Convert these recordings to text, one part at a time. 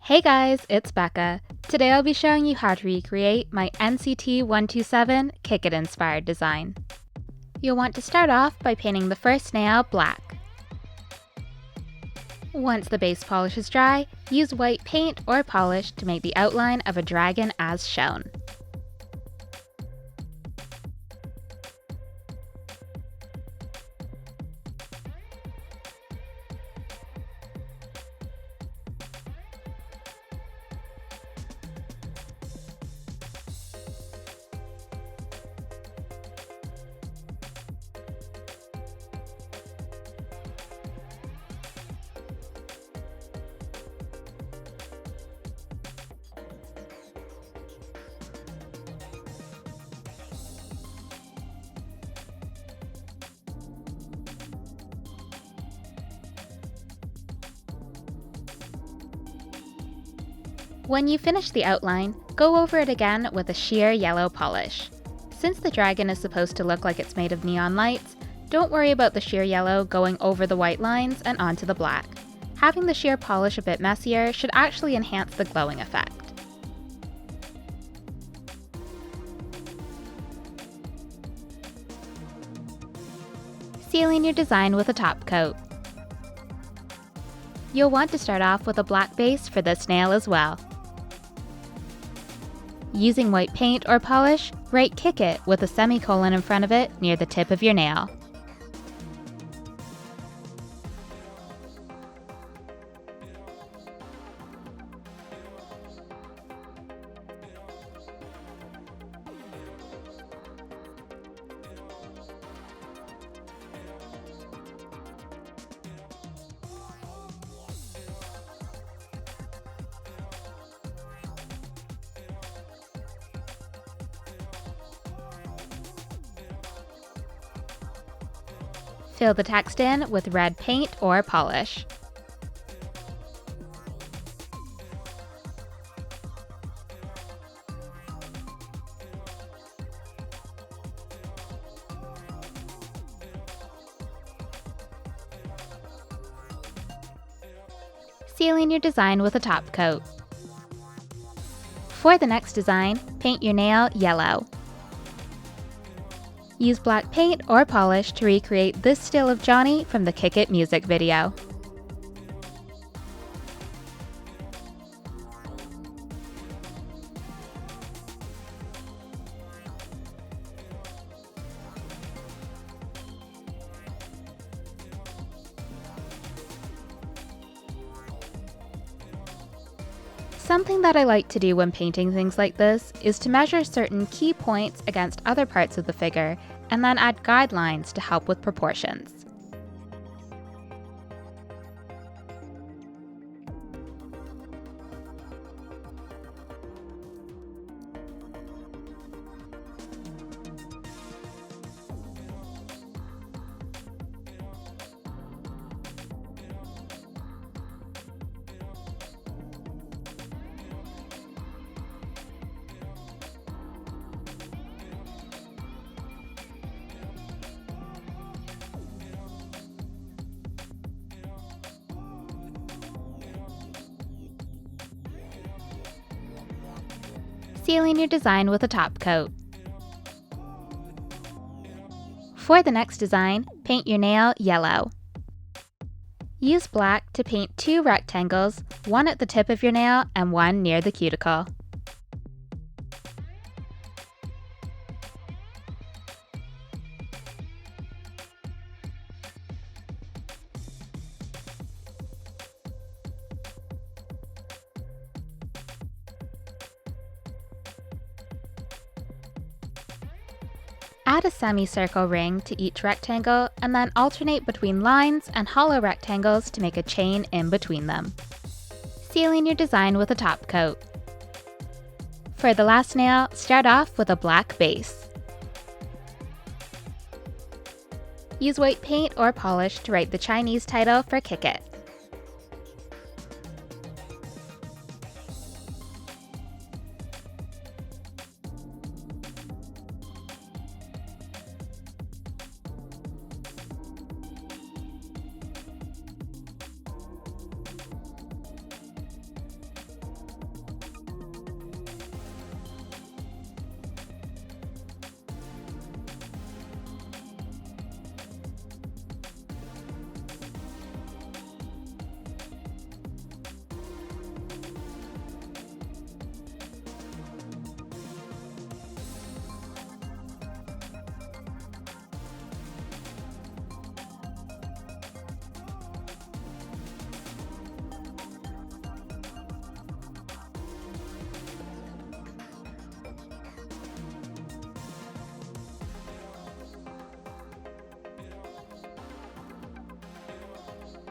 Hey guys, it's Becca. Today I'll be showing you how to recreate my NCT 127 Kick It inspired design. You'll want to start off by painting the first nail black. Once the base polish is dry, use white paint or polish to make the outline of a dragon as shown. When you finish the outline, go over it again with a sheer yellow polish. Since the dragon is supposed to look like it's made of neon lights, don't worry about the sheer yellow going over the white lines and onto the black. Having the sheer polish a bit messier should actually enhance the glowing effect. Sealing your design with a top coat. You'll want to start off with a black base for this nail as well. Using white paint or polish, write "Kick It" with a semicolon in front of it near the tip of your nail. Fill the text in with red paint or polish. Sealing your design with a top coat. For the next design, paint your nail yellow. Use black paint or polish to recreate this still of Johnny from the Kick It music video. Something that I like to do when painting things like this is to measure certain key points against other parts of the figure and then add guidelines to help with proportions. Sealing your design with a top coat. For the next design, paint your nail yellow. Use black to paint two rectangles, one at the tip of your nail and one near the cuticle. Add a semicircle ring to each rectangle and then alternate between lines and hollow rectangles to make a chain in between them. Sealing your design with a top coat. For the last nail, start off with a black base. Use white paint or polish to write the Chinese title for Kick It.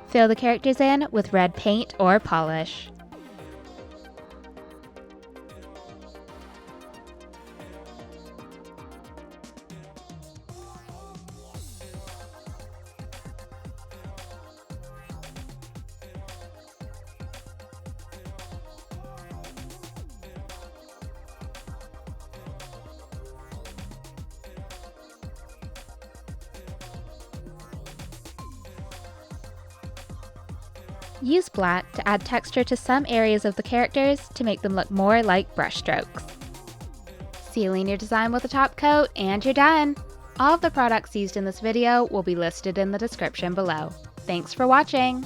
Fill the characters in with red paint or polish. Use black to add texture to some areas of the characters to make them look more like brushstrokes. Sealing your design with a top coat and you're done! All of the products used in this video will be listed in the description below. Thanks for watching!